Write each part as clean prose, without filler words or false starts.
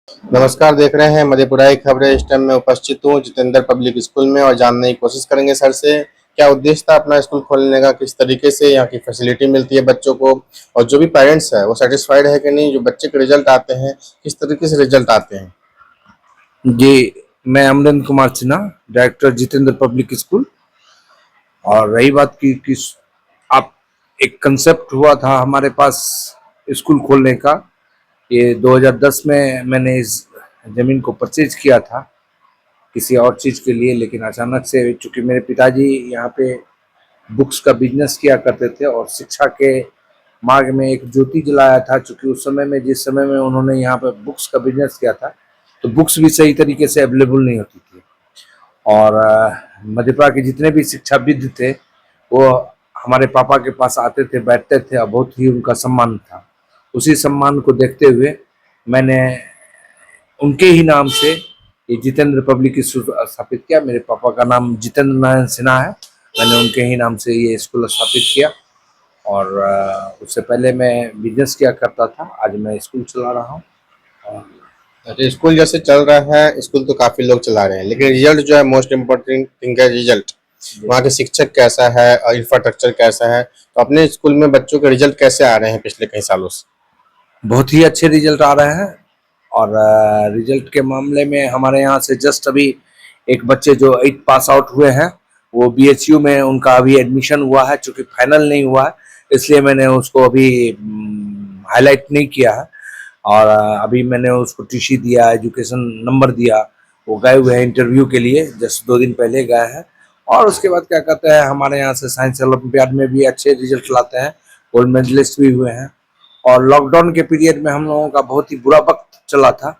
नमस्कार, देख रहे हैं मधेपुरा की खबरें। इस टाइम मैं उपस्थित हूँ जितेंद्र पब्लिक स्कूल में और जानने की कोशिश करेंगे सर से क्या उद्देश्य था अपना स्कूल खोलने का, किस तरीके से यहाँ की फैसिलिटी मिलती है बच्चों को और जो भी पेरेंट्स है वो सेटिस्फाइड है कि नहीं, जो बच्चे के रिजल्ट आते हैं किस तरीके से रिजल्ट आते हैं। जी, मैं Amrendra Kumar Sinha, director Jitendra public school. और रही बात की कि आप एक कंसेप्ट हुआ था हमारे पास स्कूल खोलने का। ये 2010 में मैंने इस जमीन को परचेज किया था किसी और चीज़ के लिए, लेकिन अचानक से चूंकि मेरे पिताजी यहाँ पे बुक्स का बिजनेस किया करते थे और शिक्षा के मार्ग में एक ज्योति जलाया था। चूंकि उस समय में जिस समय में उन्होंने यहाँ पे बुक्स का बिजनेस किया था तो बुक्स भी सही तरीके से अवेलेबल नहीं होती थी। और मधेपुरा के जितने भी शिक्षाविद थे वो हमारे पापा के पास आते थे, बैठते थे और बहुत ही उनका सम्मान था। उसी सम्मान को देखते हुए मैंने उनके ही नाम से ये जितेंद्र पब्लिक स्कूल स्थापित किया। मेरे पापा का नाम जितेंद्र नारायण सिन्हा है, मैंने उनके ही नाम से ये स्कूल स्थापित किया। और उससे पहले मैं बिजनेस किया करता था, आज मैं स्कूल चला रहा हूँ। अच्छा, स्कूल जैसे चल रहा है, स्कूल तो काफी लोग चला रहे हैं लेकिन रिजल्ट जो है मोस्ट इम्पोर्टेंट थिंग है रिजल्ट। वहाँ के शिक्षक कैसा है और इंफ्रास्ट्रक्चर कैसा है, तो अपने स्कूल में बच्चों के रिजल्ट कैसे आ रहे हैं पिछले कई सालों से। बहुत ही अच्छे रिजल्ट आ रहे हैं। और रिजल्ट के मामले में हमारे यहाँ से जस्ट अभी एक बच्चे जो 8 पास आउट हुए हैं वो बीएचयू में उनका अभी एडमिशन हुआ है। चूंकि फाइनल नहीं हुआ है इसलिए मैंने उसको अभी हाईलाइट नहीं किया है। और अभी मैंने उसको टीसी दिया, एजुकेशन नंबर दिया, वो गए हुए हैं इंटरव्यू के लिए, जस्ट 2 दिन पहले गए हैं। और उसके बाद क्या कहते हैं, हमारे यहाँ से साइंस ओलंपियाड में भी अच्छे रिजल्ट लाते हैं, गोल्ड मेडलिस्ट भी हुए हैं। और लॉकडाउन के पीरियड में हम लोगों का बहुत ही बुरा वक्त चला था,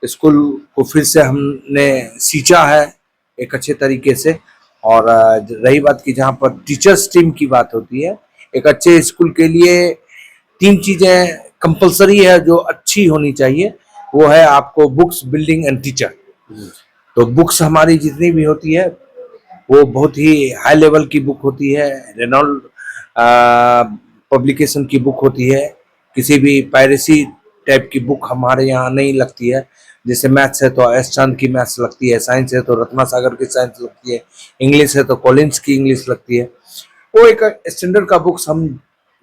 स्कूल को फिर से हमने सींचा है एक अच्छे तरीके से। और रही बात की जहाँ पर टीचर्स टीम की बात होती है, एक अच्छे स्कूल के लिए 3 चीजें कंपलसरी है जो अच्छी होनी चाहिए। वो है आपको बुक्स, बिल्डिंग एंड टीचर। तो बुक्स हमारी जितनी भी होती है वो बहुत ही हाई लेवल की बुक होती है, रेनॉल्ड पब्लिकेशन की बुक होती है। किसी भी पायरेसी टाइप की बुक हमारे यहाँ नहीं लगती है। जैसे मैथ्स है तो एस चांद की मैथ्स लगती है, साइंस है तो रत्ना सागर की साइंस लगती है, इंग्लिश है तो कॉलिंस की इंग्लिश लगती है। वो एक स्टैंडर्ड का बुक्स हम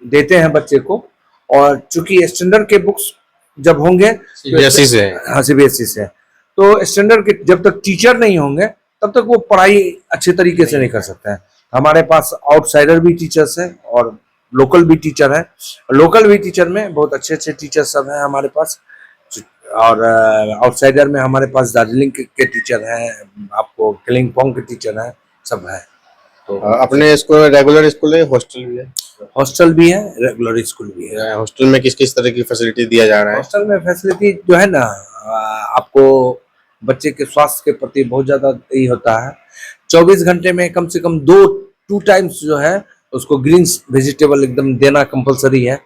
देते हैं बच्चे को। और चूंकि स्टैंडर्ड के बुक्स जब होंगे सीबीएसई से। हाँ, सीबीएसई से, तो स्टैंडर्ड के जब तक टीचर नहीं होंगे तब तक वो पढ़ाई अच्छे तरीके से नहीं कर सकते हैं। हमारे पास आउटसाइडर भी टीचर्स हैं और लोकल भी टीचर हैं। लोकल भी टीचर में बहुत अच्छे अच्छे टीचर सब हैं हमारे पास। और आउटसाइडर में हमारे पास दार्जिलिंग के टीचर हैं, आपको कलिम्पोंग के टीचर हैं, सब है। तो अपने स्कूल में रेगुलर स्कूल है, हॉस्टल भी है। हॉस्टल भी है, रेगुलर स्कूल भी है। हॉस्टल में किस किस तरह की फैसिलिटी दिया जा रहा है। हॉस्टल में फैसिलिटी जो है ना, आपको बच्चे के स्वास्थ्य के प्रति बहुत ज्यादा यही होता है। 24 घंटे में कम से कम 2 टाइम्स जो है उसको ग्रीन्स वेजिटेबल एकदम देना कंपलसरी है।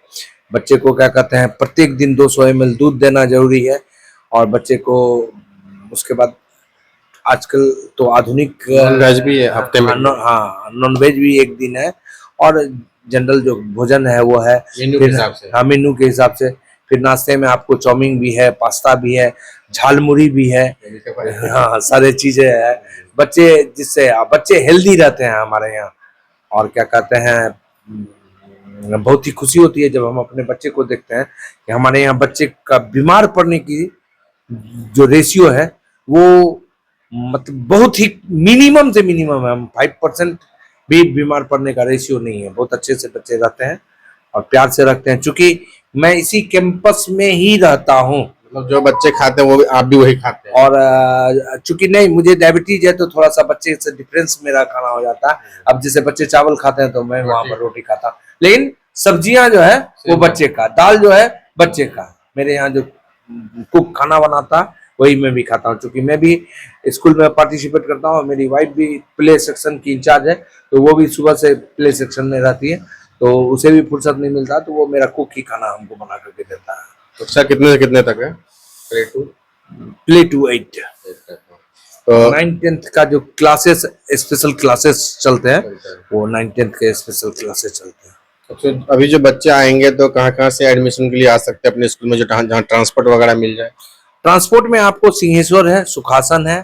बच्चे को क्या कहते हैं, प्रत्येक दिन 200 ml दूध देना जरूरी है। और बच्चे को उसके बाद आजकल तो आधुनिक वेज भी है हफ्ते में। हाँ, नॉन वेज भी एक दिन है। और जनरल जो भोजन है वो है मेनू के हिसाब से। हाँ, मेनू के हिसाब से। फिर नाश्ते में आपको चाउमीन भी है, पास्ता भी है, झालमुड़ी भी है। हाँ, सारे चीजें है। बच्चे जिससे बच्चे हेल्दी रहते हैं हमारे यहाँ। और क्या कहते हैं, बहुत ही खुशी होती है जब हम अपने बच्चे को देखते हैं कि हमारे यहाँ बच्चे का बीमार पड़ने की जो रेशियो है वो मतलब बहुत ही मिनिमम से मिनिमम है। हम 5% भी बीमार पड़ने का रेशियो नहीं है। बहुत अच्छे से बच्चे रहते हैं और प्यार से रखते हैं। चूंकि मैं इसी कैंपस में ही रहता हूँ, मतलब जो बच्चे खाते हैं वो भी आप भी वही खाते हैं। और चूंकि नहीं, मुझे डायबिटीज है तो थोड़ा सा बच्चे से डिफरेंस मेरा खाना हो जाता है। अब जैसे बच्चे चावल खाते हैं तो मैं वहां पर रोटी खाता हूँ, लेकिन सब्जियां जो है वो बच्चे का, दाल जो है बच्चे का। मेरे यहाँ जो कुक खाना बनाता है वही मैं भी खाता हूँ। क्योंकि मैं भी स्कूल में पार्टिसिपेट करता हूँ, मेरी वाइफ भी प्ले सेक्शन की इंचार्ज है, तो वो भी सुबह से प्ले सेक्शन में रहती है, तो उसे भी फुर्सत नहीं मिलता, तो वो मेरा कुक ही खाना हमको बना करके देता है। कक्षा कितने से कितने तक है। Play to 8। तो 9th-10th का जो क्लासेस, स्पेशल क्लासेस चलते हैं, वो 9th-10th के स्पेशल क्लासेस चलते हैं। तो अभी जो बच्चे आएंगे तो कहाँ कहाँ से एडमिशन के लिए आ सकते हैं अपने स्कूल में, जो जहाँ ट्रांसपोर्ट वगैरह मिल जाए। ट्रांसपोर्ट में आपको सिंहेश्वर है, सुखासन है,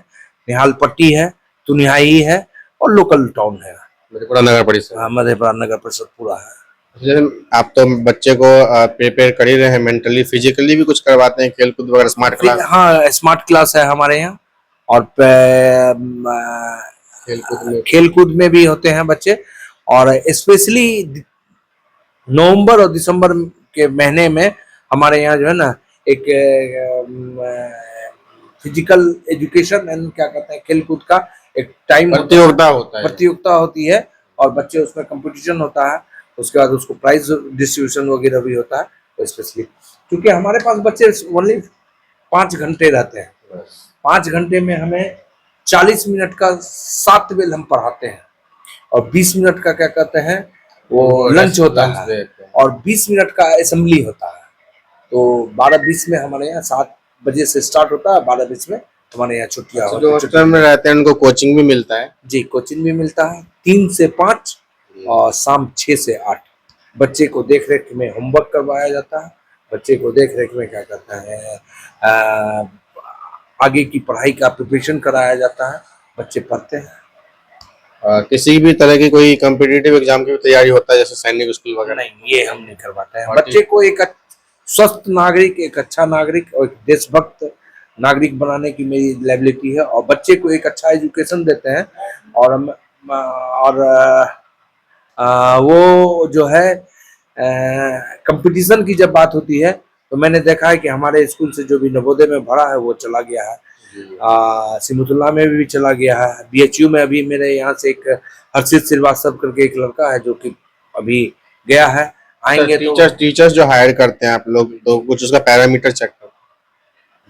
निहाल पट्टी है, तुनिहाई है और लोकल टाउन है। मधेपुरा नगर परिषद। हाँ, मधेपुरा नगर परिषद पूरा है। जैसे आप तो बच्चे को प्रिपेयर कर ही रहे हैं, मेंटली फिजिकली भी कुछ करवाते हैं, खेल कूद वगैरह, स्मार्ट फिर क्लास? हाँ, स्मार्ट क्लास है हमारे यहाँ। और खेल कूद में खेल कूद में भी होते हैं बच्चे। और स्पेशली नवंबर और दिसंबर के महीने में हमारे यहाँ जो है ना एक फिजिकल एजुकेशन एंड क्या कहते हैं, खेल कूद का एक टाइम प्रतियोगिता होता है। प्रतियोगिता होती है और बच्चे उसमें कंपटीशन होता है। उसके बाद उसको प्राइज डिस्ट्रीब्यूशन वगैरह भी होता है। स्पेशली क्योंकि हमारे पास बच्चे ओनली 5 घंटे रहते हैं। 5 घंटे में हमें 40 मिनट का 7 बेल हम पढ़ाते हैं और 20 मिनट का क्या कहते हैं वो लंच होता है और 20 मिनट का असेंबली होता है। तो 12:20 में हमारे यहाँ 7 बजे से स्टार्ट होता है, 12:20 में हमारे यहाँ छुट्टियाँ जो हॉस्टल में रहते हैं उनको कोचिंग भी मिलता है? जी, कोचिंग भी मिलता है 3 से 5 और शाम 6 से 8। बच्चे को देख रेख में होमवर्क करवाया जाता है। बच्चे को देख रेख में क्या कहता है आगे की पढ़ाई का प्रिपरेशन कराया जाता है। बच्चे पढ़ते हैं। किसी भी तरह की कोई कॉम्पिटिटिव एग्जाम की भी तैयारी होता है जैसे सैनिक स्कूल वगैरह? नहीं, ये हम नहीं करवाते हैं। बच्चे को एक स्वस्थ नागरिक, एक अच्छा नागरिक और एक देशभक्त नागरिक बनाने की मेरी लायबिलिटी है और बच्चे को एक अच्छा एजुकेशन देते हैं। और वो जो है कंपटीशन की जब बात होती है तो मैंने देखा है कि हमारे स्कूल से जो भी नवोदय में भरा है वो चला गया है, सिमुतुल्लाह में भी चला गया है, BHU में अभी मेरे यहाँ से एक हर्षित श्रीवास्तव करके एक लड़का है जो कि अभी गया है। आएंगे टीचर्स जो हायर करते हैं आप लोग तो कुछ उसका पैरामीटर चेक करते हैं?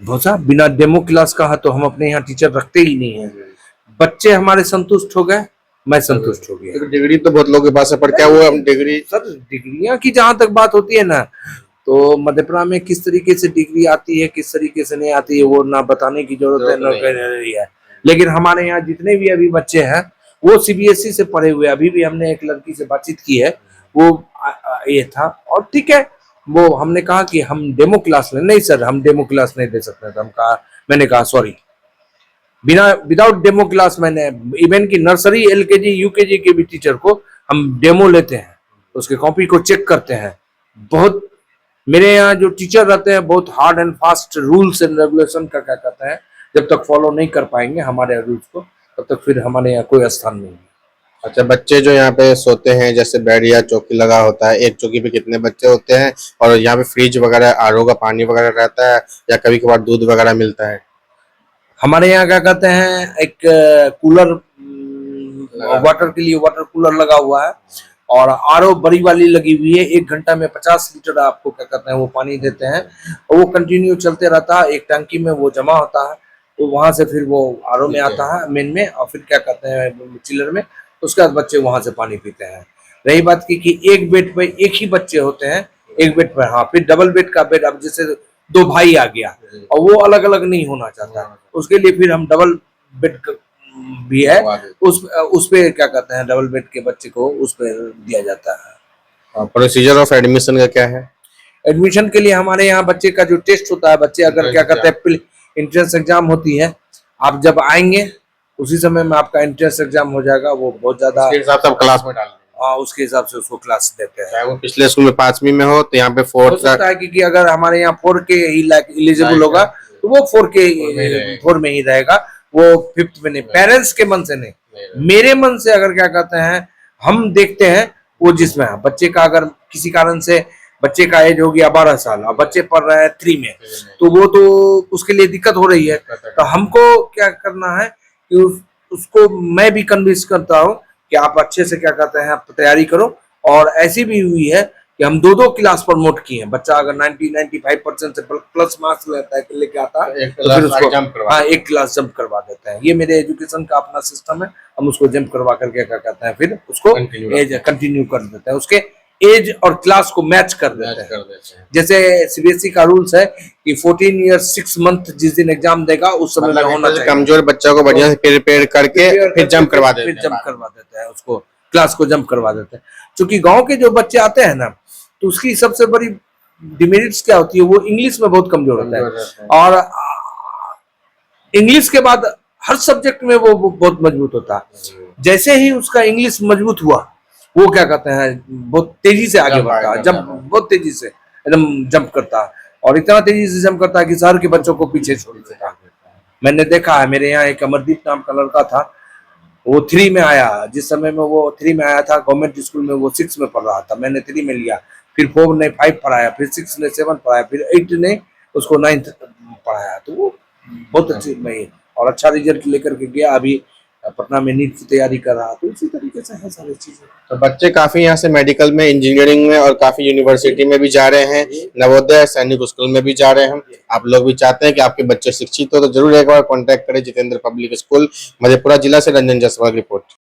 भोसा बिना डेमो क्लास का है तो हम अपने यहाँ टीचर रखते ही नहीं है। बच्चे हमारे संतुष्ट हो गए, मैं संतुष्ट हो गया। डिग्री तो बहुत लोगों के पास है पर क्या वो हम डिग्री सर डिग्रियां की जहां तक बात होती है ना तो मधेपुरा में किस तरीके से डिग्री आती है किस तरीके से नहीं आती है वो ना बताने की जरूरत है ना रही है। लेकिन हमारे यहाँ जितने भी अभी बच्चे हैं वो CBSE से पढ़े हुए। अभी भी हमने एक लड़की से बातचीत की है, वो ये था और ठीक है, वो हमने कहा कि हम डेमो क्लास नहीं सर हम डेमो क्लास नहीं दे सकते। तो मैंने कहा सॉरी, विदाउट डेमो क्लास मैंने इवन की नर्सरी LKG UKG के भी टीचर को हम डेमो लेते हैं, उसके कॉपी को चेक करते हैं। बहुत मेरे यहाँ जो टीचर रहते हैं बहुत hard and fast rules and regulation का क्या कहते हैं, जब तक फॉलो नहीं कर पाएंगे हमारे रूल्स को तब तक फिर हमारे यहाँ कोई स्थान नहीं है। अच्छा, बच्चे जो यहाँ पे सोते हैं जैसे बेड या चौकी लगा होता है, एक चौकी पे कितने बच्चे होते हैं? और यहाँ पे फ्रिज वगैरह RO का पानी वगैरह रहता है या कभी कभार दूध वगैरह मिलता है? हमारे यहाँ क्या कहते हैं एक कूलर वाटर के लिए वाटर कूलर लगा हुआ है और RO बड़ी वाली लगी हुई है। 1 घंटा में 50 लीटर आपको क्या कहते हैं वो पानी देते हैं और वो कंटिन्यू चलते रहता है। एक टंकी में वो जमा होता है तो वहां से फिर वो RO में आता है मेन में और फिर क्या कहते हैं चिलर में, उसके बाद बच्चे वहां से पानी पीते हैं। रही बात की कि एक बेड पे एक ही बच्चे होते हैं, एक बेड पर हाँ फिर डबल बेड का बेड, अब जैसे 2 भाई आ गया और वो अलग अलग नहीं होना चाहता, उसके लिए फिर हम डबल बेड भी है उस पे क्या कहते हैं डबल बेड के बच्चे को उस पे दिया जाता है। प्रोसीजर ऑफ एडमिशन का क्या है? एडमिशन के लिए हमारे यहाँ बच्चे का जो टेस्ट होता है, बच्चे अगर क्या कहते हैं एंट्रेंस एग्जाम होती है, आप जब आएंगे उसी समय में आपका एंट्रेंस एग्जाम हो जाएगा। वो बहुत ज्यादा हिसाब से क्लास में डाल उसके हिसाब से उसको क्लास देते हैं। वो पिछले स्कूल में 5वीं में हो तो यहाँ पे 4 हो सकता है क्योंकि अगर हमारे यहाँ 4 के ही एलिजिबल होगा तो वो 4 में ही रहेगा, वो 5th में नहीं। पेरेंट्स के मन से नहीं, मेरे मन से अगर क्या कहते हैं हम देखते हैं वो जिसमें है बच्चे का, अगर किसी कारण से बच्चे का एज हो गया 12 साल और बच्चे पढ़ रहे हैं 3 में तो वो तो उसके लिए दिक्कत हो रही है। तो हमको क्या करना है कि उसको मैं भी कन्विंस करता हूँ कि आप अच्छे से क्या कहते हैं आप तैयारी करो। और ऐसी भी हुई है कि हम 2 क्लास प्रमोट किए हैं। बच्चा अगर 90-95% से प्लस मार्क्स लेके आता है तो फिर उसको हाँ 1 क्लास जंप करवा देते हैं। ये मेरे एजुकेशन का अपना सिस्टम है, हम उसको जंप करवा करके क्या कहते हैं फिर उसको कंटिन्यू कर देते हैं, उसके एज और क्लास को मैच कर देते हैं। जैसे CBSE का रूल्स है कि 14 ईयर्स 6 मंथ जिस दिन एग्जाम देगा उस समय में होना चाहिए। कमजोर बच्चा को बढ़िया से प्रिपेयर करके फिर जंप करवा देते हैं उसको क्लास को जंप करवा देते हैं। क्योंकि गांव के जो बच्चे आते हैं ना तो उसकी सबसे बड़ी डिमेरिट्स क्या होती है, वो इंग्लिश में बहुत कमजोर होता है। और इंग्लिश के बाद हर सब्जेक्ट में वो बहुत मजबूत होता है। जैसे ही उसका इंग्लिश मजबूत हुआ, वो क्या कहते हैं, बहुत तेजी से आगे बढ़ता है, जंप बहुत तेजी से एकदम जंप करता है, और इतना तेजी से जंप करता है कि शहर के बच्चों को पीछे छोड़ देता है। मैंने देखा है, मेरे यहाँ एक अमरदीप नाम का लड़का था, वो 3 में आया। जिस समय में वो 3 में आया था, गवर्नमेंट स्कूल में वो 6 में पढ़ रहा था, मैंने 3 में लिया, फिर 4 ने 5 पढ़ाया, फिर 6 ने 7 पढ़ाया, फिर 8 ने उसको 9th पढ़ाया। तो वो बहुत अच्छी में और अच्छा रिजल्ट लेकर के गया। अभी पटना में नीट की तैयारी कर रहा। तो इसी तरीके से है सारी चीजें। तो बच्चे काफी यहाँ से मेडिकल में, इंजीनियरिंग में और काफी यूनिवर्सिटी में भी जा रहे हैं, नवोदय सैनिक स्कूल में भी जा रहे हैं। आप लोग भी चाहते हैं कि आपके बच्चे शिक्षित हो तो जरूर एक बार कांटेक्ट करें जितेंद्र पब्लिक स्कूल, मधेपुरा जिला से। रंजन जायसवाल की रिपोर्ट।